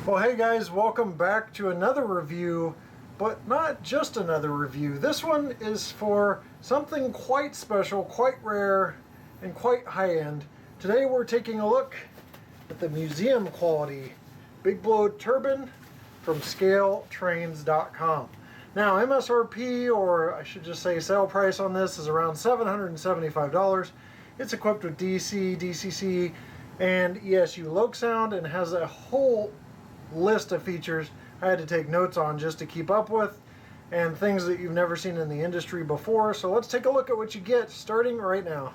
Well, hey guys, welcome back to another review, but not just another review. This one is for something quite special, quite rare, and quite high-end. Today we're taking a look at the museum quality Big Blow Turbine from ScaleTrains.com. Now, MSRP, or I should just say sale price on this, is around $775. It's equipped with DC, DCC, and ESU Loksound, and has a whole list of features I had to take notes on just to keep up with, and things that you've never seen in the industry before. So let's take a look at what you get starting right now.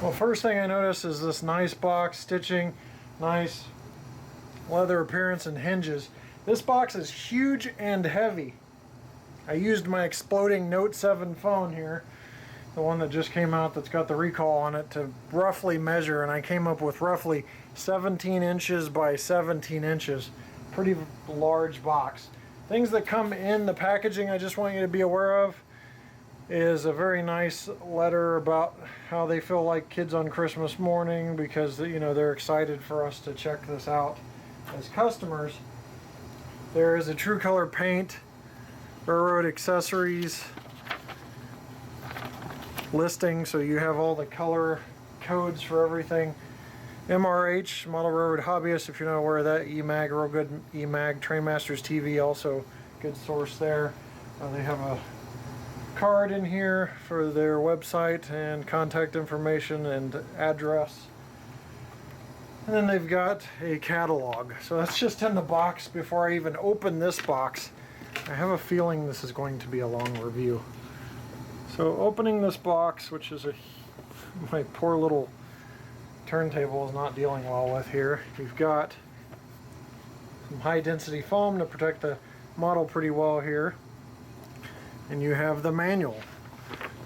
Well, first thing I notice is this nice box stitching, nice leather appearance and hinges. This box is huge and heavy. I used my exploding Note 7 phone here, the one that just came out that's got the recall on it, to roughly measure, and I came up with roughly 17 inches by 17 inches. Pretty large box. Things that come in the packaging I just want you to be aware of is a very nice letter about how they feel like kids on Christmas morning, because they're excited for us to check this out as customers. There is a true color paint, railroad accessories listing, so you have all the color codes for everything. MRH, Model Railroad Hobbyist, if you're not aware of that. EMAG, real good EMAG. Trainmasters TV, also good source there. They have a card in here for their website and contact information and address, and then they've got a catalog. So that's just in the box. Before I even open this box, I have a feeling this is going to be a long review. So opening this box, which is my poor little turntable is not dealing well with here. You've got some high density foam to protect the model pretty well here. And you have the manual.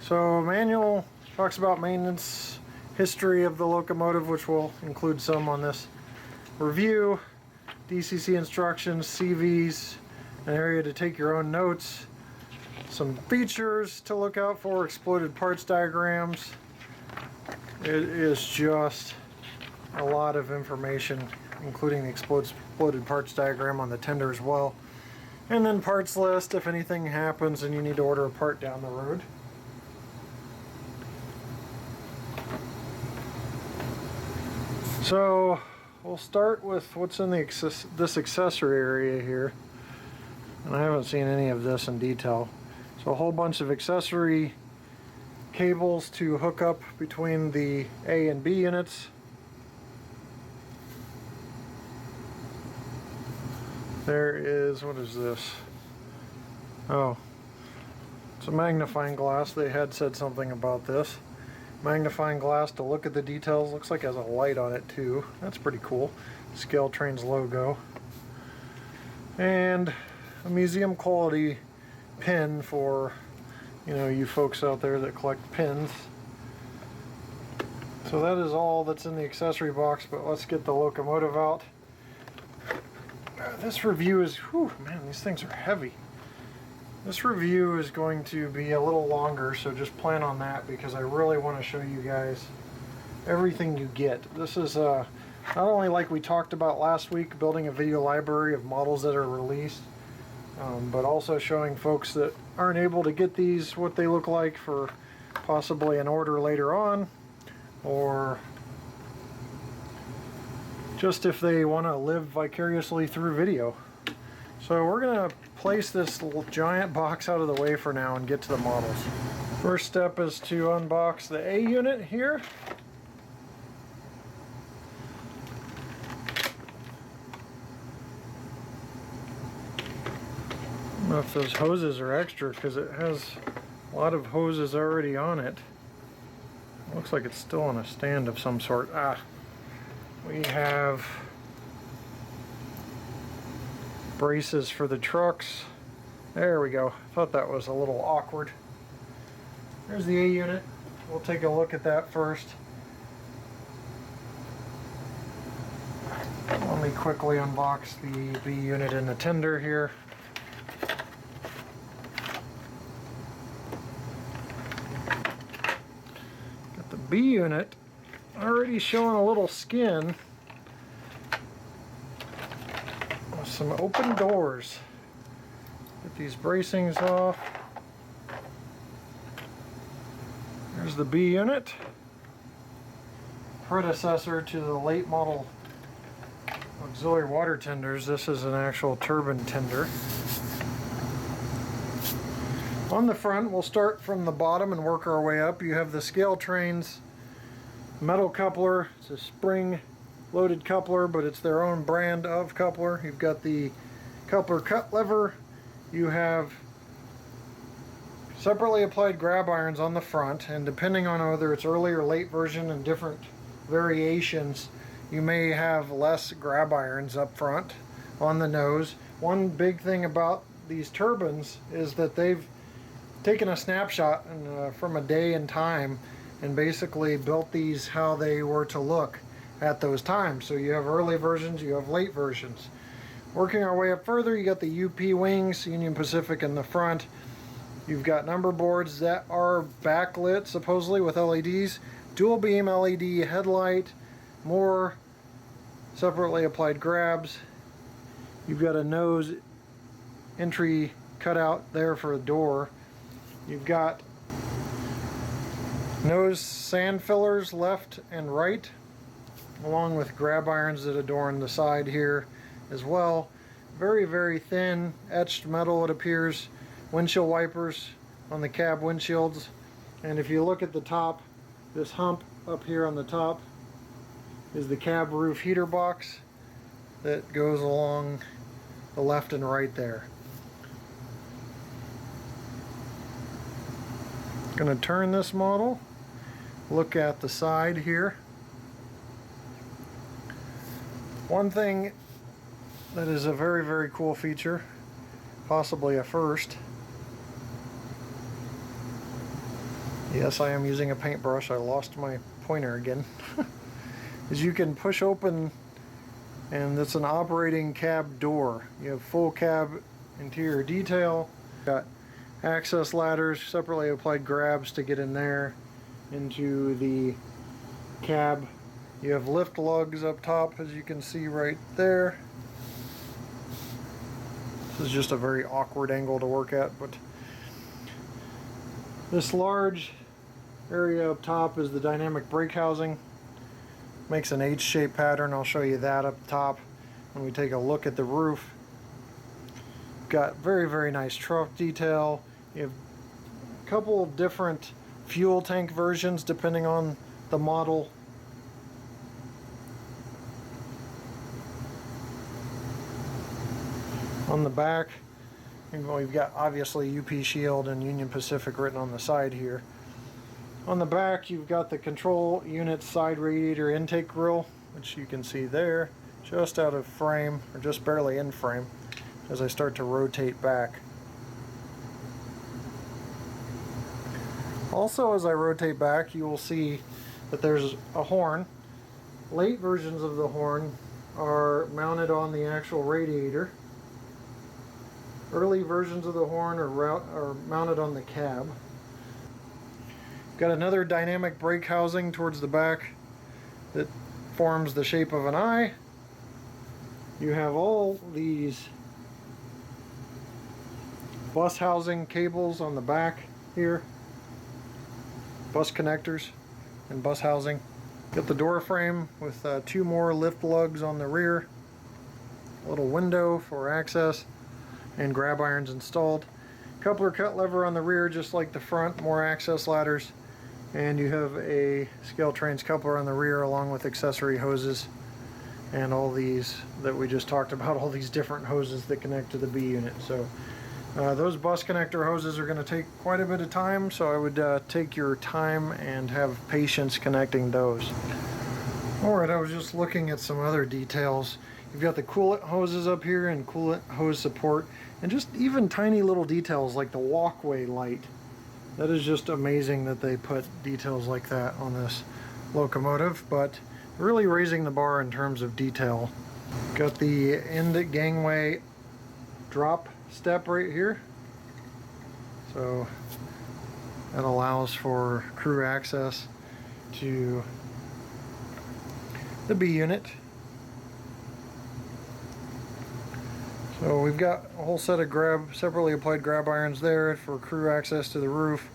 So manual talks about maintenance, history of the locomotive, which will include some on this review, DCC instructions, CVs, an area to take your own notes, some features to look out for, exploded parts diagrams. It is just a lot of information, including the exploded parts diagram on the tender as well. And then parts list if anything happens and you need to order a part down the road. So we'll start with what's in this accessory area here. And I haven't seen any of this in detail. So a whole bunch of accessory cables to hook up between the A and B units. There is, what is this? Oh, it's a magnifying glass. They had said something about this. Magnifying glass to look at the details. Looks like it has a light on it too. That's pretty cool. Scale Trains logo. And a museum quality pin for, you folks out there that collect pins. So that is all that's in the accessory box, but let's get the locomotive out. This review is, man, these things are heavy. This review is going to be a little longer, so just plan on that, because I really want to show you guys everything you get. This is not only, like we talked about last week, building a video library of models that are released, but also showing folks that aren't able to get these what they look like for possibly an order later on, or just if they want to live vicariously through video. So we're going to place this little giant box out of the way for now and get to the models. First step is to unbox the A unit here. I don't know if those hoses are extra, because it has a lot of hoses already on it. Looks like it's still on a stand of some sort. We have braces for the trucks. There we go. I thought that was a little awkward. Here's the A unit. We'll take a look at that first. Let me quickly unbox the B unit in the tender here. Got the B unit already showing a little skin with some open doors. Get these bracings off. There's the B unit, predecessor to the late model auxiliary water tenders. This is an actual turbine tender. On the front, we'll start from the bottom and work our way up. You have the scale trains, metal coupler. It's a spring loaded coupler, but it's their own brand of coupler. You've got the coupler cut lever. You have separately applied grab irons on the front, and depending on whether it's early or late version and different variations, you may have less grab irons up front on the nose. One big thing about these turbines is that they've taken a snapshot from a day and time and basically built these how they were to look at those times. So you have early versions, you have late versions. Working our way up further, you got the UP wings, Union Pacific in the front. You've got number boards that are backlit, supposedly, with LEDs. Dual beam LED headlight, more separately applied grabs. You've got a nose entry cutout there for a door. You've got nose sand fillers left and right, along with grab irons that adorn the side here as well. Very, very thin etched metal, it appears. Windshield wipers on the cab windshields, and if you look at the top, this hump up here on the top is the cab roof heater box that goes along the left and right there. Going to turn this model, look at the side here. One thing that is a very, very cool feature, possibly a first. Yes, I am using a paintbrush. I lost my pointer again. Is you can push open, and it's an operating cab door. You have full cab interior detail. Got access ladders, separately applied grabs to get in there into the cab. You have lift lugs up top, as you can see right there. This is just a very awkward angle to work at, but this large area up top is the dynamic brake housing. Makes an H-shaped pattern. I'll show you that up top when we take a look at the roof. Got very, very nice truck detail. You have a couple of different fuel tank versions depending on the model. On the back, we've got obviously UP Shield and Union Pacific written on the side here. On the back, you've got the control unit side radiator intake grill, which you can see there, just out of frame, or just barely in frame, as I start to rotate back. Also, as I rotate back, you will see that there's a horn. Late versions of the horn are mounted on the actual radiator. Early versions of the horn are mounted on the cab. Got another dynamic brake housing towards the back that forms the shape of an eye. You have all these bus housing cables on the back here. Bus connectors and bus housing. Got the door frame with two more lift lugs on the rear. A little window for access and grab irons installed. Coupler cut lever on the rear just like the front, more access ladders. And you have a scale trains coupler on the rear along with accessory hoses and all these that we just talked about, all these different hoses that connect to the B unit. So those bus connector hoses are going to take quite a bit of time, so I would take your time and have patience connecting those. Alright, I was just looking at some other details. You've got the coolant hoses up here and coolant hose support, and just even tiny little details like the walkway light That is just amazing that they put details like that on this locomotive, but really raising the bar in terms of detail. Got the end gangway drop step right here, so that allows for crew access to the B unit. So we've got a whole set of separately applied grab irons there for crew access to the roof.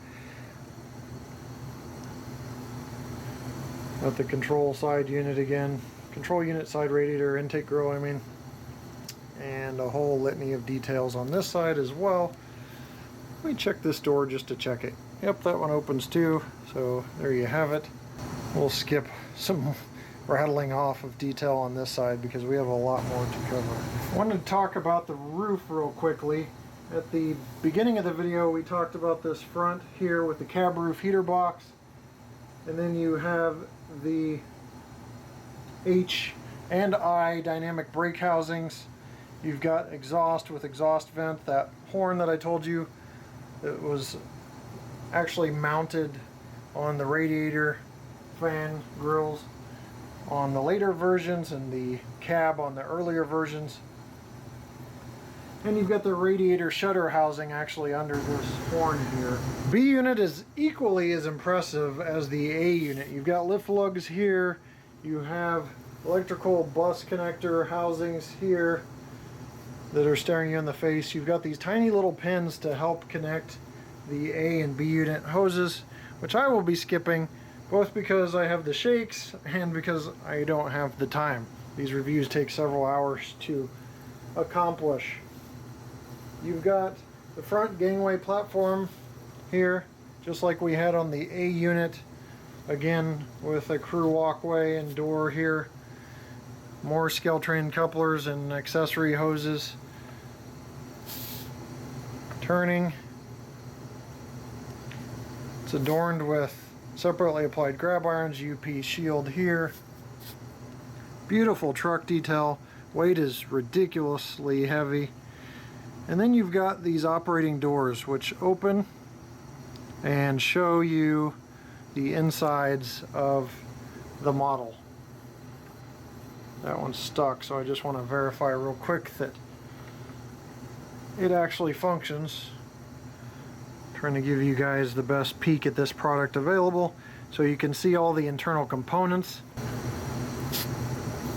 Got the control side unit again, control unit side radiator, intake grill I mean, and a whole litany of details on this side as well. Let me check this door just to check it. Yep, that one opens too, so there you have it. We'll skip some rattling off of detail on this side because we have a lot more to cover. I wanted to talk about the roof real quickly. At the beginning of the video we talked about this front here with the cab roof heater box, and then you have the H and I dynamic brake housings. You've got exhaust with exhaust vent, that horn that I told you that was actually mounted on the radiator fan grills on the later versions and the cab on the earlier versions. And you've got the radiator shutter housing actually under this horn here. B unit is equally as impressive as the A unit. You've got lift lugs here, you have electrical bus connector housings here that are staring you in the face. You've got these tiny little pins to help connect the A and B unit hoses, which I will be skipping, both because I have the shakes and because I don't have the time. These reviews take several hours to accomplish. You've got the front gangway platform here, just like we had on the A unit, again with a crew walkway and door here. More scale train couplers and accessory hoses. Turning. It's adorned with separately applied grab irons, UP shield here. Beautiful truck detail. Weight is ridiculously heavy. And then you've got these operating doors which open and show you the insides of the model. That one's stuck, so I just want to verify real quick that it actually functions. Trying to give you guys the best peek at this product available so you can see all the internal components.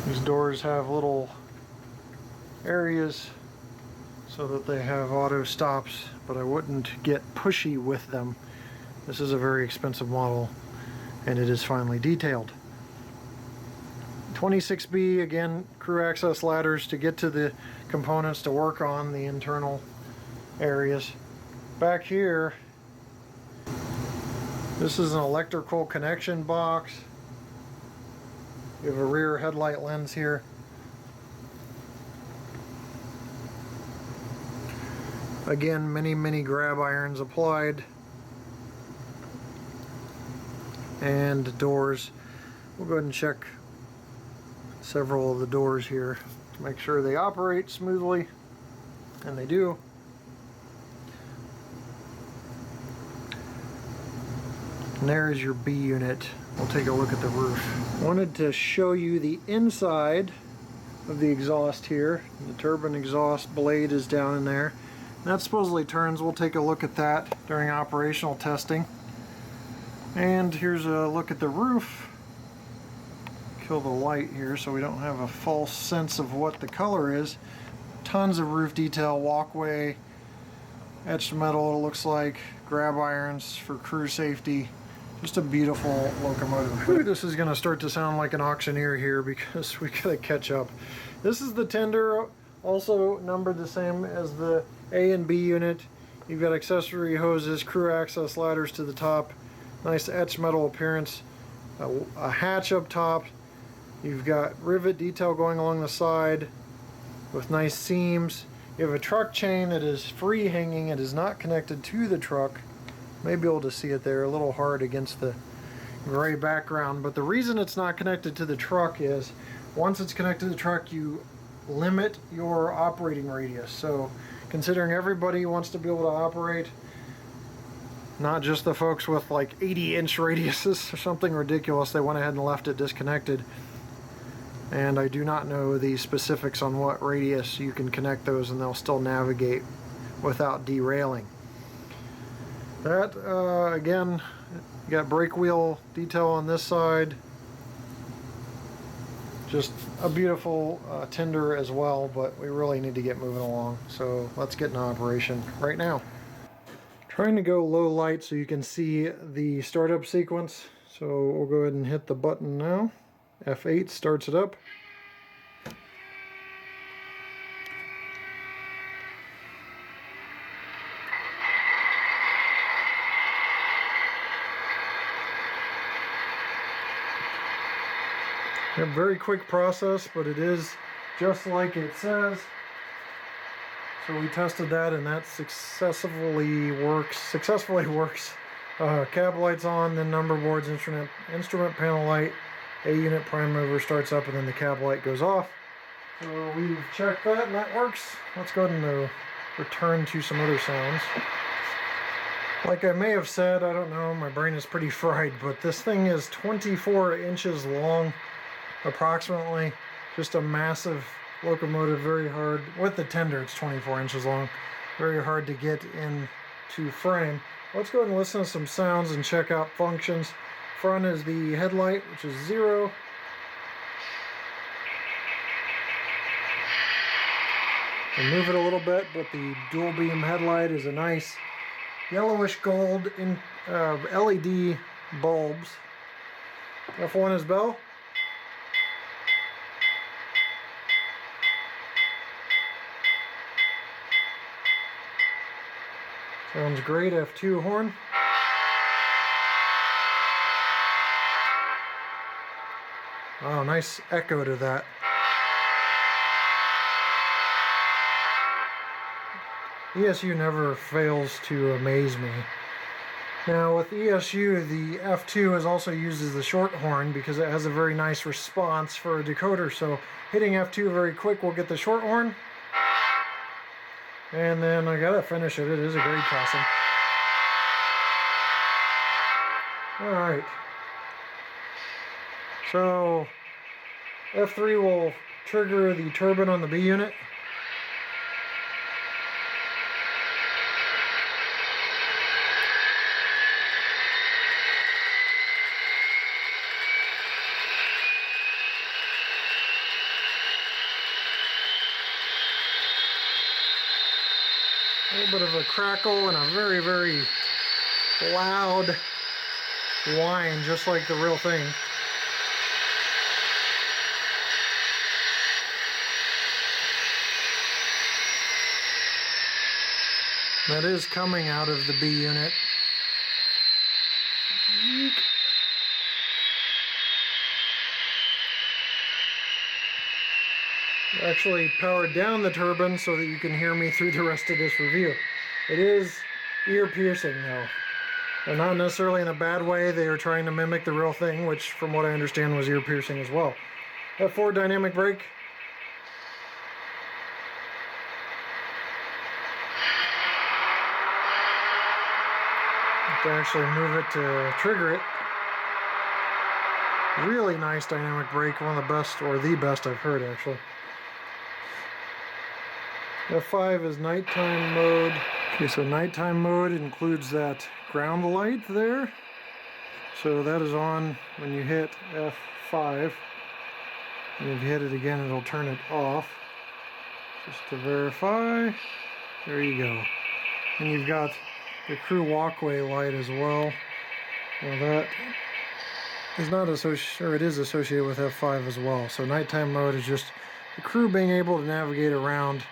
These doors have little areas so that they have auto stops, but I wouldn't get pushy with them. This is a very expensive model and it is finely detailed. 26B, again, crew access ladders to get to the components to work on the internal areas. Back here, this is an electrical connection box. You have a rear headlight lens here. Again, many grab irons applied. And doors. We'll go ahead and check several of the doors here to make sure they operate smoothly, and they do. And there's your B unit. We'll take a look at the roof. Wanted to show you the inside of the exhaust here. The turbine exhaust blade is down in there. And that supposedly turns. We'll take a look at that during operational testing. And here's a look at the roof. Kill the light here so we don't have a false sense of what the color is. Tons of roof detail, walkway, etched metal, it looks like, grab irons for crew safety. Just a beautiful locomotive. Ooh, this is going to start to sound like an auctioneer here because we gotta catch up. This is the tender, also numbered the same as the A and B unit. You've got accessory hoses, crew access ladders to the top, nice etched metal appearance, a hatch up top. You've got rivet detail going along the side with nice seams. You have a truck chain that is free hanging. It is not connected to the truck. May be able to see it there, a little hard against the gray background, but the reason it's not connected to the truck is once it's connected to the truck you limit your operating radius. So considering everybody wants to be able to operate Not just the folks with like 80-inch radiuses or something ridiculous. They went ahead and left it disconnected. And I do not know the specifics on what radius you can connect those and they'll still navigate without derailing. That, again, you got brake wheel detail on this side. Just a beautiful tender as well, but we really need to get moving along. So let's get in operation right now. Trying to go low light so you can see the startup sequence. So we'll go ahead and hit the button now. F8 starts it up. A very quick process, but it is just like it says. So we tested that, and that successfully works. Cab lights on, then number boards, instrument panel light, A unit prime mover starts up, and then the cab light goes off. So we've checked that, and that works. Let's go ahead and return to some other sounds. Like I may have said, I don't know, my brain is pretty fried, but this thing is 24 inches long, approximately. Just a massive locomotive, very hard. With the tender, it's 24 inches long. Very hard to get into frame. Let's go ahead and listen to some sounds and check out functions. Front is the headlight, which is 0. And move it a little bit, but the dual beam headlight is a nice yellowish gold in LED bulbs. F1 is bell. Sounds great. F2 horn. Oh, nice echo to that. ESU never fails to amaze me. Now with ESU, the F2 is also used as the short horn because it has a very nice response for a decoder. So hitting F2 very quick will get the short horn. And then I gotta finish it. It is a grade crossing. Alright. So F3 will trigger the turbine on the B unit. A little bit of a crackle and a very, very loud whine, just like the real thing. That is coming out of the B unit. Actually powered down the turbine so that you can hear me through the rest of this review. It is ear piercing though. And not necessarily in a bad way. They are trying to mimic the real thing, which from what I understand was ear piercing as well. F4 dynamic brake. To actually move it to trigger it. Really nice dynamic brake, one of the best, or the best I've heard actually. F5 is nighttime mode. Okay, so nighttime mode includes that ground light there. So that is on when you hit F5. And if you hit it again, it'll turn it off. Just to verify. There you go. And you've got the crew walkway light as well. Now that is not associated, or it is associated with F5 as well. So nighttime mode is just the crew being able to navigate around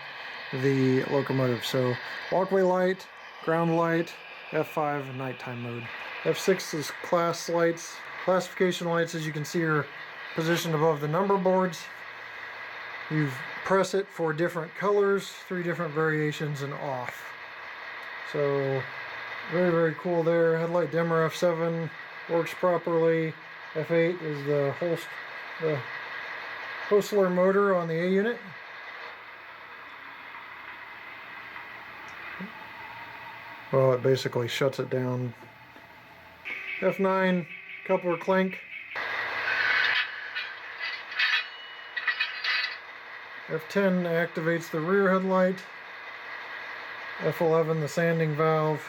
the locomotive. So walkway light, ground light, F5, nighttime mode. F6 is class lights. Classification lights, as you can see, are positioned above the number boards. You press it for different colors, 3 different variations, and off. So very, very cool there. Headlight dimmer, F7 works properly. F8 is the Hostler motor on the A unit. Well, it basically shuts it down. F9, coupler clink. F10 activates the rear headlight. F11 the sanding valve.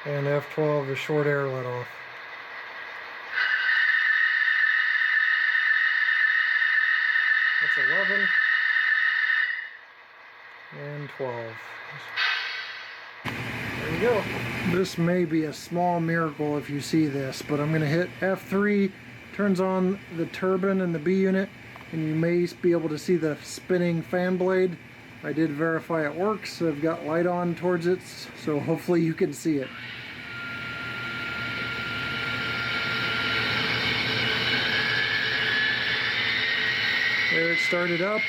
And F12 the short air let off. That's 11 and 12. There you go. This may be a small miracle if you see this, but I'm going to hit F3, turns on the turbine and the B unit, and you may be able to see the spinning fan blade. I did verify it works, so I've got light on towards it, so hopefully you can see it. There, it started up.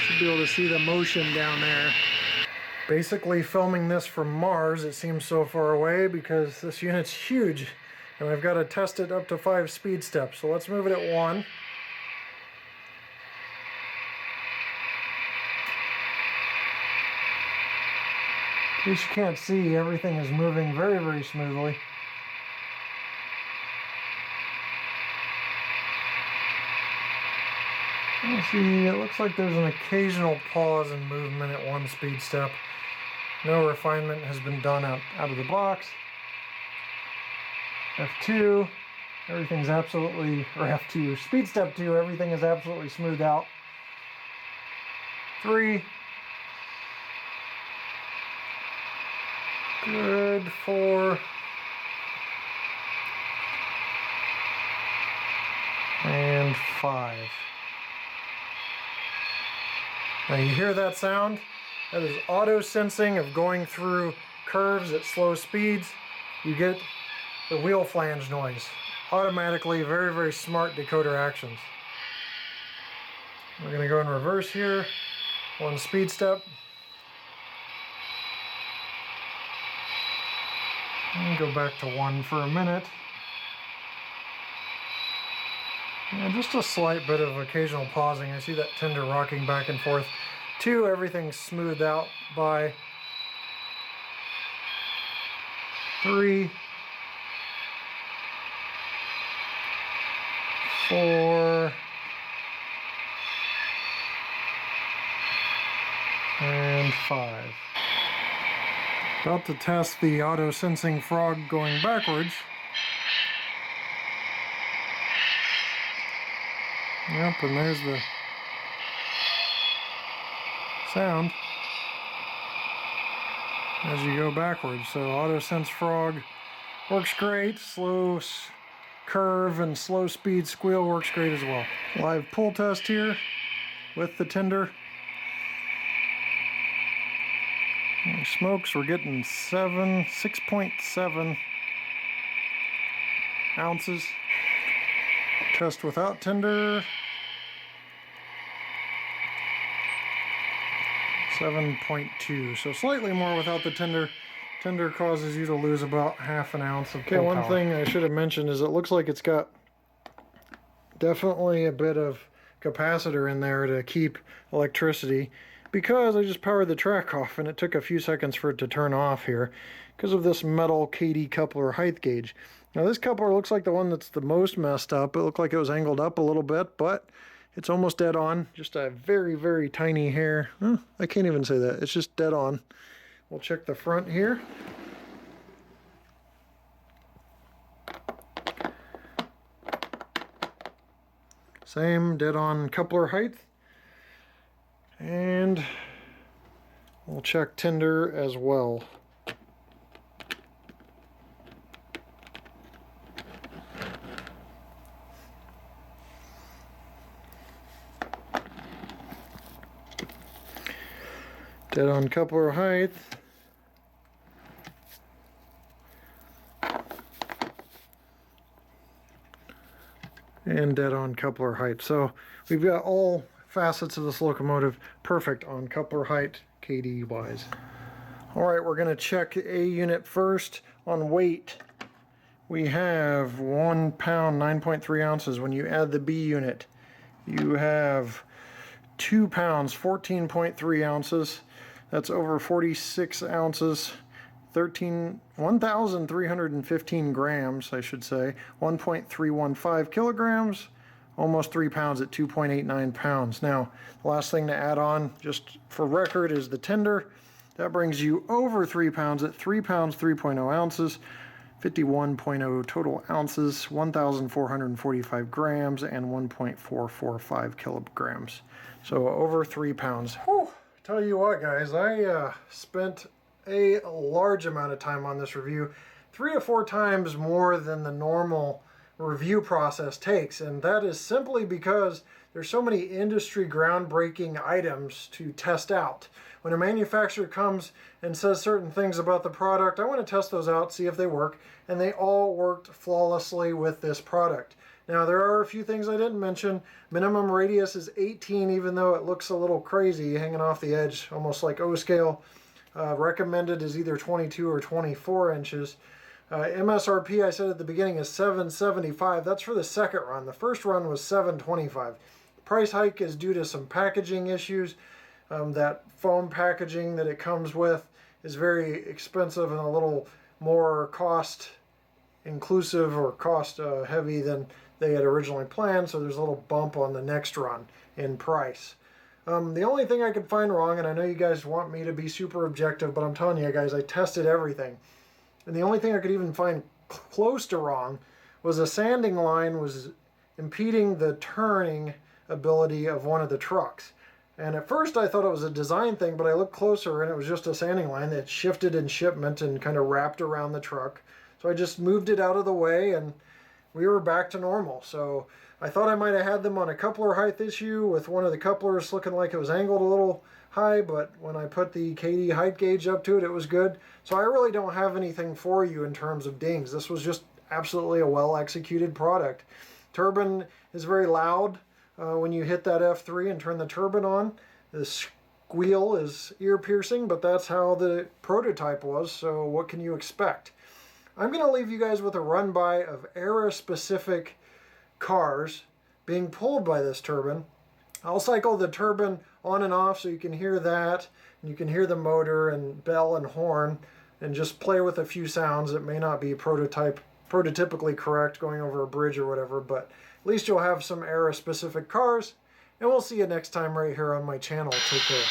Should be able to see the motion down there. Basically filming this from Mars, it seems so far away because this unit's huge and I've got to test it up to 5 speed steps. So let's move it at 1. In case you can't see, everything is moving very, very smoothly. See, it looks like there's an occasional pause in movement at 1 speed step. No refinement has been done out of the box. F2, everything's absolutely, or F2, speed step 2, everything is absolutely smoothed out. 3. Good. 4. And 5. Now you hear that sound? That is auto sensing of going through curves at slow speeds. You get the wheel flange noise. Automatically, very, very smart decoder actions. We're going to go in reverse here. 1 speed step. And go back to 1 for a minute. Yeah, just a slight bit of occasional pausing. I see that tender rocking back and forth. 2, everything's smoothed out by. 3. 4. And 5. About to test the auto sensing frog going backwards. Yep, and there's the sound as you go backwards. So auto sense frog works great. Slow curve and slow speed squeal works great as well. Live pull test here with the tender. Smokes, we're getting 6.7 ounces. Test without tender. 7.2, so slightly more without the tender. Tender causes you to lose about ½ an ounce of pull power. One thing I should have mentioned is it looks like it's got definitely a bit of capacitor in there to keep electricity, because I just powered the track off and it took a few seconds for it to turn off here because of this metal KD coupler height gauge. Now this coupler looks like the one that's the most messed up. It looked like it was angled up a little bit, but it's almost dead on. Just a very, very tiny hair. I can't even say that. It's just dead on. We'll check the front here. Same dead on coupler height. And we'll check tender as well. Dead on coupler height. And dead on coupler height. So we've got all facets of this locomotive perfect on coupler height, KD wise. Alright, we're going to check A unit first on weight. We have 1 pound 9.3 ounces. When you add the B unit, you have 2 pounds 14.3 ounces. That's over 46 ounces, 1,315 grams, I should say, 1.315 kilograms, almost 3 pounds at 2.89 pounds. Now, the last thing to add on, just for record, is the tender. That brings you over 3 pounds at 3 pounds, 3.0 ounces, 51.0 total ounces, 1,445 grams, and 1.445 kilograms. So over 3 pounds. Whew. Tell you what, guys, I spent a large amount of time on this review, 3 to 4 times more than the normal review process takes, and that is simply because there's so many industry groundbreaking items to test out. When a manufacturer comes and says certain things about the product, I want to test those out, see if they work, and they all worked flawlessly with this product. Now, there are a few things I didn't mention. Minimum radius is 18, even though it looks a little crazy, hanging off the edge, almost like O-scale. Recommended is either 22 or 24 inches. MSRP, I said at the beginning, is $775. That's for the second run. The first run was $725. Price hike is due to some packaging issues. That foam packaging that it comes with is very expensive and a little more cost inclusive or cost heavy than they had originally planned, so there's a little bump on the next run in price. The only thing I could find wrong, and I know you guys want me to be super objective, but I'm telling you guys, I tested everything. And the only thing I could even find close to wrong was a sanding line was impeding the turning ability of one of the trucks. And at first I thought it was a design thing, but I looked closer and it was just a sanding line that shifted in shipment and kind of wrapped around the truck. So I just moved it out of the way and we were back to normal. So I thought I might have had them on a coupler height issue with one of the couplers looking like it was angled a little high, but when I put the KD height gauge up to it, it was good. So I really don't have anything for you in terms of dings. This was just absolutely a well-executed product. Turbine is very loud when you hit that F3 and turn the turbine on. The squeal is ear-piercing, but that's how the prototype was, so what can you expect? I'm going to leave you guys with a run-by of era-specific cars being pulled by this turbine. I'll cycle the turbine on and off so you can hear that, and you can hear the motor and bell and horn, and just play with a few sounds. It may not be prototypically correct going over a bridge or whatever, but at least you'll have some era-specific cars, and we'll see you next time right here on my channel. Take care.